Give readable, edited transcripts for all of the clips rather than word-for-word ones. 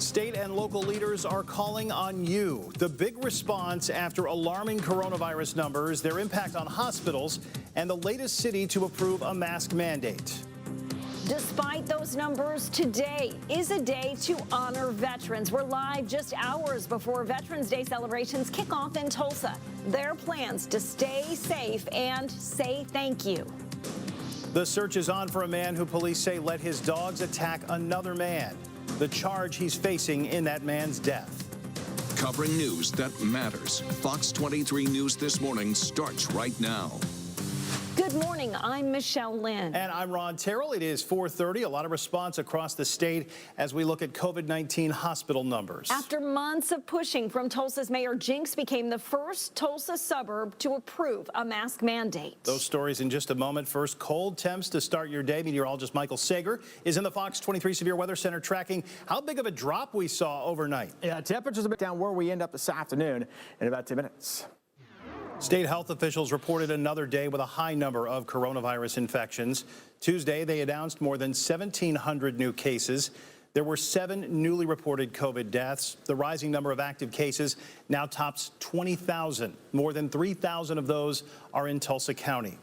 State and local leaders are calling on you. The big response after alarming coronavirus numbers, their impact on hospitals, and the latest city to approve a mask mandate. Despite those numbers, today is a day to honor veterans. We're live just hours before Veterans Day celebrations kick off in Tulsa. Their plans to stay safe and say thank you. The search is on for a man who police say let his dogs attack another man. The charge he's facing in that man's death. Covering news that matters. Fox 23 News This Morning starts right now. Good morning, I'm Michelle Lynn. And I'm Ron Terrell. It is 4:30. A lot of response across the state as we look at COVID-19 hospital numbers. After months of pushing from Tulsa's Mayor, Jinx became the first Tulsa suburb to approve a mask mandate. Those stories in just a moment. First, cold temps to start your day. Meteorologist Michael Sager is in the Fox 23 Severe Weather Center tracking how big of a drop we saw overnight. Yeah, temperatures a bit down where we end up this afternoon in about 10 minutes. State health officials reported another day with a high number of coronavirus infections. Tuesday, they announced more than 1,700 new cases. There were 7 newly reported COVID deaths. The rising number of active cases now tops 20,000. More than 3,000 of those are in Tulsa County.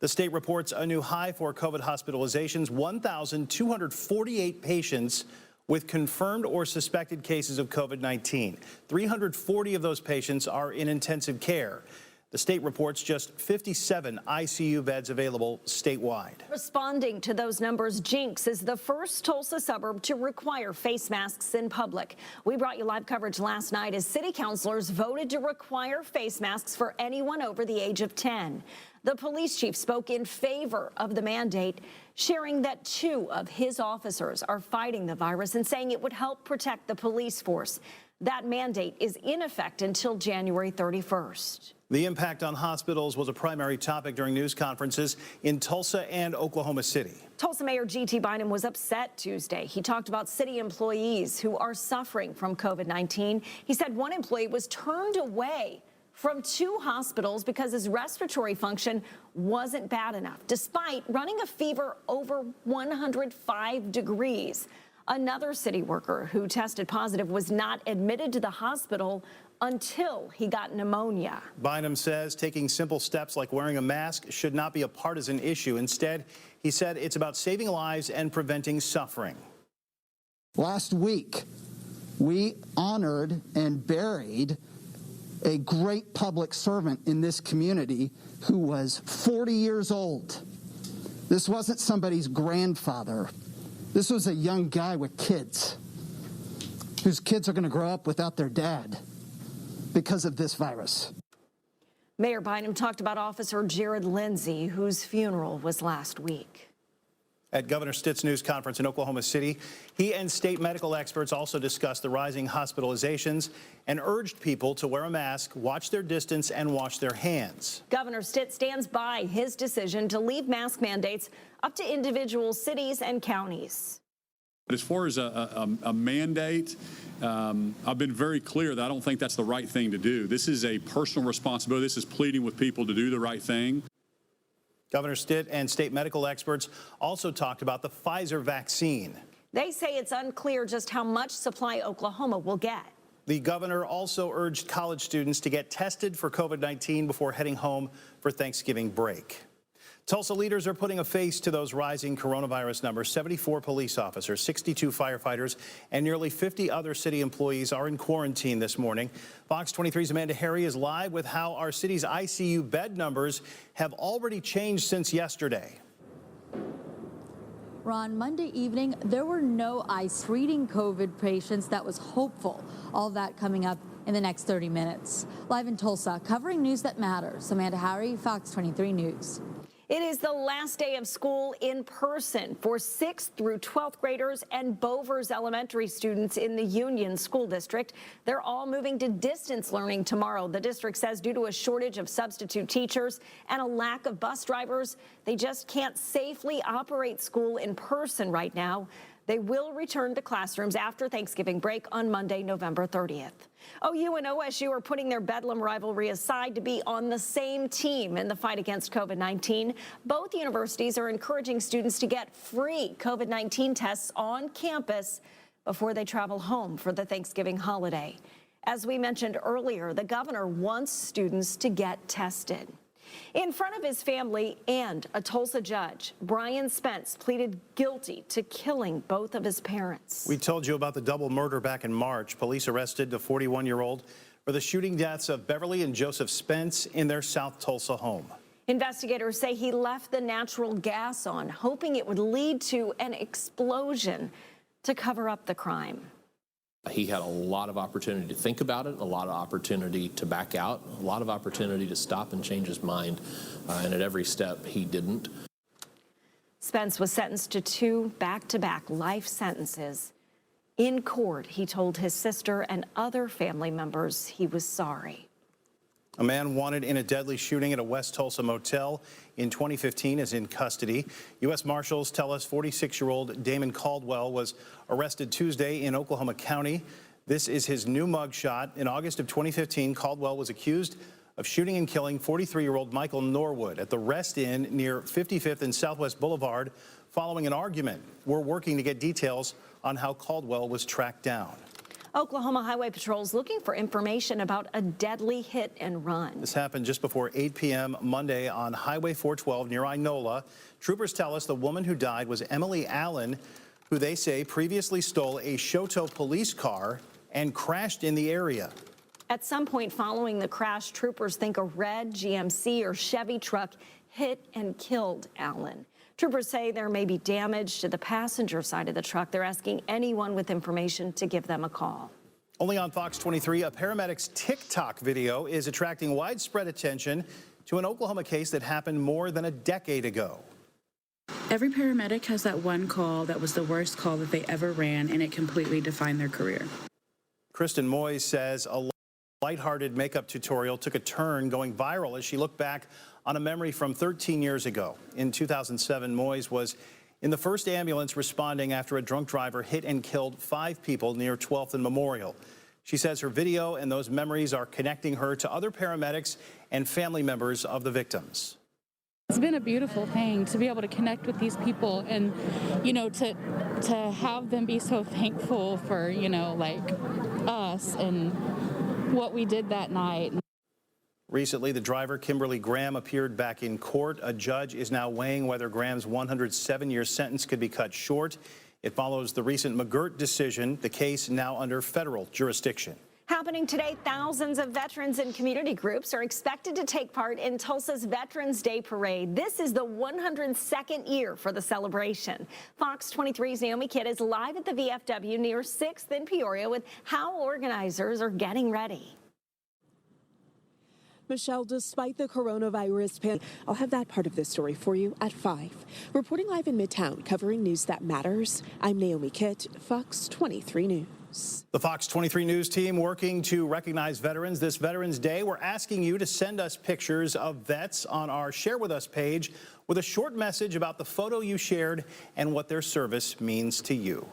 The state reports a new high for COVID hospitalizations, 1,248 patients with confirmed or suspected cases of COVID-19. 340 of those patients are in intensive care. The state reports just 57 ICU beds available statewide. Responding to those numbers, Jinx is the first Tulsa suburb to require face masks in public. We brought you live coverage last night as city councilors voted to require face masks for anyone over the age of 10. The police chief spoke in favor of the mandate, sharing that 2 of his officers are fighting the virus and saying it would help protect the police force. That mandate is in effect until January 31st. The impact on hospitals was a primary topic during news conferences in Tulsa and Oklahoma City. Tulsa Mayor G.T. Bynum was upset Tuesday. He talked about city employees who are suffering from COVID-19. He said one employee was turned away from 2 hospitals because his respiratory function wasn't bad enough, despite running a fever over 105 degrees. Another city worker who tested positive was not admitted to the hospital until he got pneumonia. Bynum says taking simple steps like wearing a mask should not be a partisan issue. Instead, he said it's about saving lives and preventing suffering. Last week, we honored and buried a great public servant in this community who was 40 years old. This wasn't somebody's grandfather. This was a young guy with kids, whose kids are going to grow up without their dad because of this virus. Mayor Bynum talked about Officer Jared Lindsay, whose funeral was last week. At Governor Stitt's news conference in Oklahoma City, he and state medical experts also discussed the rising hospitalizations and urged people to wear a mask, watch their distance, and wash their hands. Governor Stitt stands by his decision to leave mask mandates up to individual cities and counties. As far as a mandate, I've been very clear that I don't think that's the right thing to do. This is a personal responsibility. This is pleading with people to do the right thing. Governor Stitt and state medical experts also talked about the Pfizer vaccine. They say it's unclear just how much supply Oklahoma will get. The governor also urged college students to get tested for COVID-19 before heading home for Thanksgiving break. Tulsa leaders are putting a face to those rising coronavirus numbers. 74 police officers, 62 firefighters, and nearly 50 other city employees are in quarantine this morning. Fox 23's Amanda Harry is live with how our city's ICU bed numbers have already changed since yesterday. Ron, Monday evening, there were no ICE treating COVID patients. That was hopeful. All that coming up in the next 30 minutes. Live in Tulsa, covering news that matters. Amanda Harry, Fox 23 News. It is the last day of school in person for 6th through 12th graders and Bovers elementary students in the Union School District. They're all moving to distance learning tomorrow. The district says due to a shortage of substitute teachers and a lack of bus drivers, they just can't safely operate school in person right now. They will return to classrooms after Thanksgiving break on Monday, November 30th. OU and OSU are putting their Bedlam rivalry aside to be on the same team in the fight against COVID-19. Both universities are encouraging students to get free COVID-19 tests on campus before they travel home for the Thanksgiving holiday. As we mentioned earlier, the governor wants students to get tested. In front of his family and a Tulsa judge, Brian Spence pleaded guilty to killing both of his parents. We told you about the double murder back in March. Police arrested the 41-year-old for the shooting deaths of Beverly and Joseph Spence in their South Tulsa home. Investigators say he left the natural gas on, hoping it would lead to an explosion to cover up the crime. He had a lot of opportunity to think about it, a lot of opportunity to back out, a lot of opportunity to stop and change his mind, and at every step he didn't. Spence was sentenced to 2 back-to-back life sentences. In court, he told his sister and other family members he was sorry. A man wanted in a deadly shooting at a West Tulsa motel in 2015 is in custody. U.S. Marshals tell us 46-year-old Damon Caldwell was arrested Tuesday in Oklahoma County. This is his new mugshot. In August of 2015, Caldwell was accused of shooting and killing 43-year-old Michael Norwood at the Rest Inn near 55th and Southwest Boulevard following an argument. We're working to get details on how Caldwell was tracked down. Oklahoma Highway Patrol is looking for information about a deadly hit and run. This happened just before 8 p.m. Monday on Highway 412 near Inola. Troopers tell us the woman who died was Emily Allen, who they say previously stole a Shoto police car and crashed in the area. At some point following the crash, troopers think a red GMC or Chevy truck hit and killed Allen. Troopers say there may be damage to the passenger side of the truck. They're asking anyone with information to give them a call. Only on Fox 23, a paramedic's TikTok video is attracting widespread attention to an Oklahoma case that happened more than a decade ago. Every paramedic has that one call that was the worst call that they ever ran, and it completely defined their career. Kristen Moyes says a lighthearted makeup tutorial took a turn, going viral as she looked back on a memory from 13 years ago. In 2007, Moyes was in the first ambulance responding after a drunk driver hit and killed 5 people near 12th and Memorial. She says her video and those memories are connecting her to other paramedics and family members of the victims. It's been a beautiful thing to be able to connect with these people and, to have them be so thankful for, like us and what we did that night. Recently, the driver, Kimberly Graham, appeared back in court. A judge is now weighing whether Graham's 107-year sentence could be cut short. It follows the recent McGirt decision, the case now under federal jurisdiction. Happening today, thousands of veterans and community groups are expected to take part in Tulsa's Veterans Day Parade. This is the 102nd year for the celebration. Fox 23's Naomi Kidd is live at the VFW near 6th in Peoria with how organizers are getting ready. Michelle, despite the coronavirus pandemic, I'll have that part of this story for you at 5. Reporting live in Midtown, covering news that matters, I'm Naomi Kitt, Fox 23 News. The Fox 23 News team working to recognize veterans this Veterans Day. We're asking you to send us pictures of vets on our Share With Us page with a short message about the photo you shared and what their service means to you.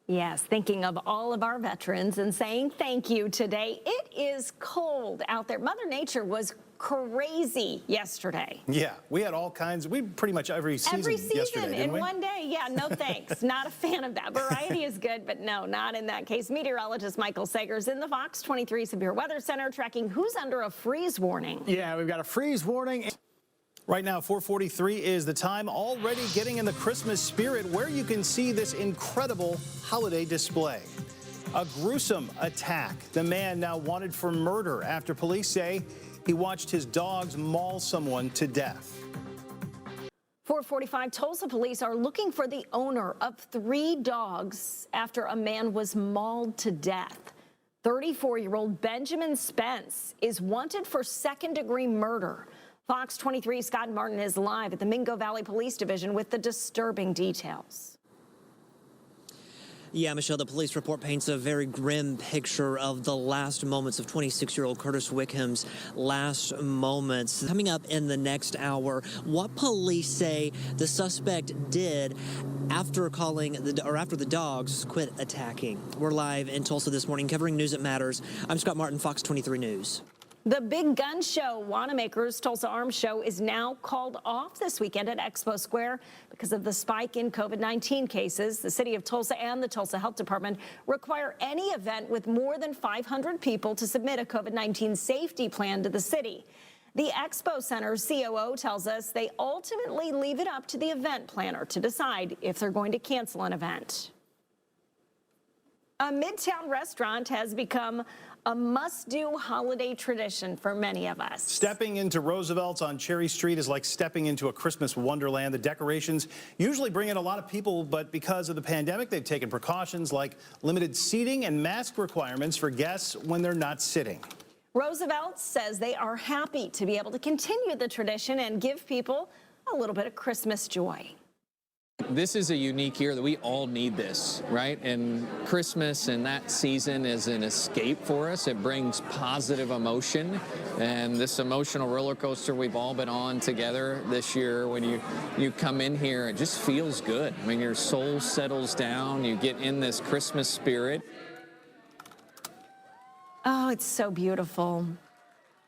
Yes, thinking of all of our veterans and saying thank you today. It is cold out there. Mother Nature was crazy yesterday. Yeah, we had all kinds. We pretty much every season yesterday, didn't in we? one day. Yeah, no thanks. Not a fan of that. Variety is good, but no, not in that case. Meteorologist Michael Sagers in the Fox 23 Severe Weather Center tracking who's under a freeze warning. Yeah, we've got a freeze warning. Right now, 4:43 is the time, already getting in the Christmas spirit, where you can see this incredible holiday display. A gruesome attack. The man now wanted for murder after police say he watched his dogs maul someone to death. 4:45, Tulsa police are looking for the owner of 3 dogs after a man was mauled to death. 34-year-old Benjamin Spence is wanted for second-degree murder. Fox 23's Scott Martin is live at the Mingo Valley Police Division with the disturbing details. Yeah, Michelle, the police report paints a very grim picture of the last moments of 26-year-old Curtis Wickham's last moments. Coming up in the next hour, what police say the suspect did after after the dogs quit attacking. We're live in Tulsa this morning covering news that matters. I'm Scott Martin, Fox 23 News. The big gun show, Wanamaker's Tulsa Arms Show, is now called off this weekend at Expo Square because of the spike in COVID-19 cases. The city of Tulsa and the Tulsa Health Department require any event with more than 500 people to submit a COVID-19 safety plan to the city. The Expo Center COO tells us they ultimately leave it up to the event planner to decide if they're going to cancel an event. A Midtown restaurant has become a must-do holiday tradition for many of us. Stepping into Roosevelt's on Cherry Street is like stepping into a Christmas wonderland. The decorations usually bring in a lot of people, but because of the pandemic, they've taken precautions like limited seating and mask requirements for guests when they're not sitting. Roosevelt says they are happy to be able to continue the tradition and give people a little bit of Christmas joy. This is a unique year that we all need this, right? And Christmas and that season is an escape for us. It brings positive emotion, and this emotional roller coaster we've all been on together this year. When you come in here, it just feels good. I mean, your soul settles down, you get in this Christmas spirit. Oh, it's so beautiful.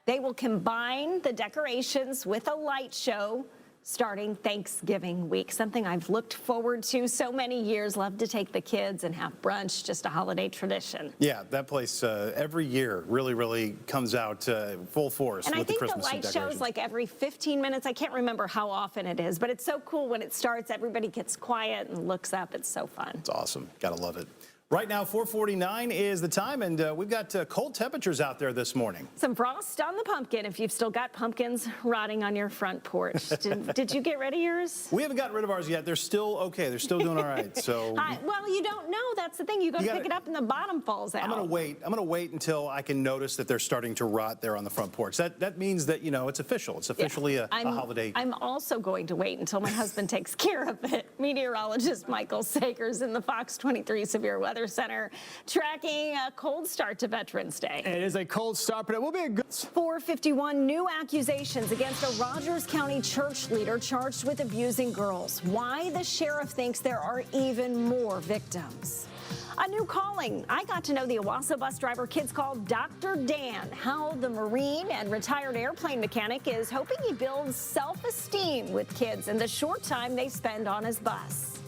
They will combine the decorations with a light show starting Thanksgiving week, something I've looked forward to so many years. Love to take the kids and have brunch, just a holiday tradition. Yeah, that place every year really comes out full force with the Christmas And I think the light decorations. shows like every 15 minutes. I can't remember how often it is, but it's so cool when it starts. Everybody gets quiet and looks up. It's so fun. It's awesome. Gotta love it. Right now, 4:49 is the time, and we've got cold temperatures out there this morning. Some frost on the pumpkin if you've still got pumpkins rotting on your front porch. Did you get rid of yours? We haven't gotten rid of ours yet. They're still okay. They're still doing all right. So well, you don't know. That's the thing. You go to pick it up and the bottom falls out. I'm gonna wait until I can notice that they're starting to rot there on the front porch. That means that, you know, it's official. It's officially a holiday. I'm also going to wait until my husband takes care of it. Meteorologist Michael Sagers in the Fox 23 Severe Weather Center tracking a cold start to Veterans Day. It is a cold start, but it will be a good... 451 new accusations against a Rogers County church leader charged with abusing girls. Why the sheriff thinks there are even more victims. A new calling. I got to know the Owasso bus driver kids call Dr. Dan, how the Marine and retired airplane mechanic is hoping he builds self-esteem with kids in the short time they spend on his bus.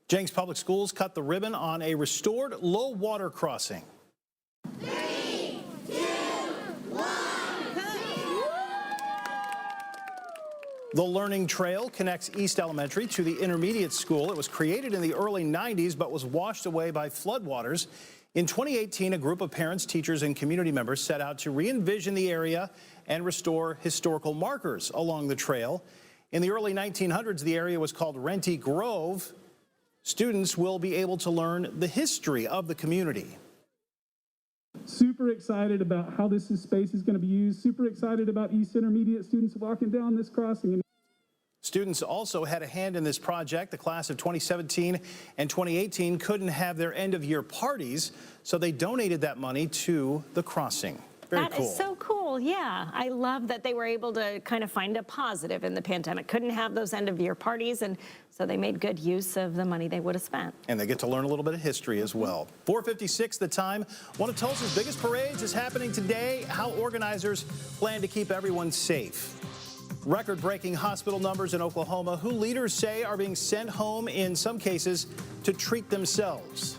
Jenks Public Schools cut the ribbon on a restored low water crossing. 3, 2, 1. The Learning Trail connects East Elementary to the intermediate school. It was created in the early 90s but was washed away by floodwaters. In 2018, a group of parents, teachers, and community members set out to re-envision the area and restore historical markers along the trail. In the early 1900s, the area was called Renty Grove. Students will be able to learn the history of the community. Super excited about how this space is going to be used. Super excited about East Intermediate students walking down this crossing. Students also had a hand in this project. The class of 2017 and 2018 couldn't have their end-of-year parties, so they donated that money to the crossing. Very cool. That is so cool. Yeah, I love that they were able to kind of find a positive in the pandemic. Couldn't have those end-of-year parties, and so they made good use of the money they would have spent. And they get to learn a little bit of history as well. 4:56 the time. One of Tulsa's biggest parades is happening today. How organizers plan to keep everyone safe. Record-breaking hospital numbers in Oklahoma, who leaders say are being sent home in some cases to treat themselves.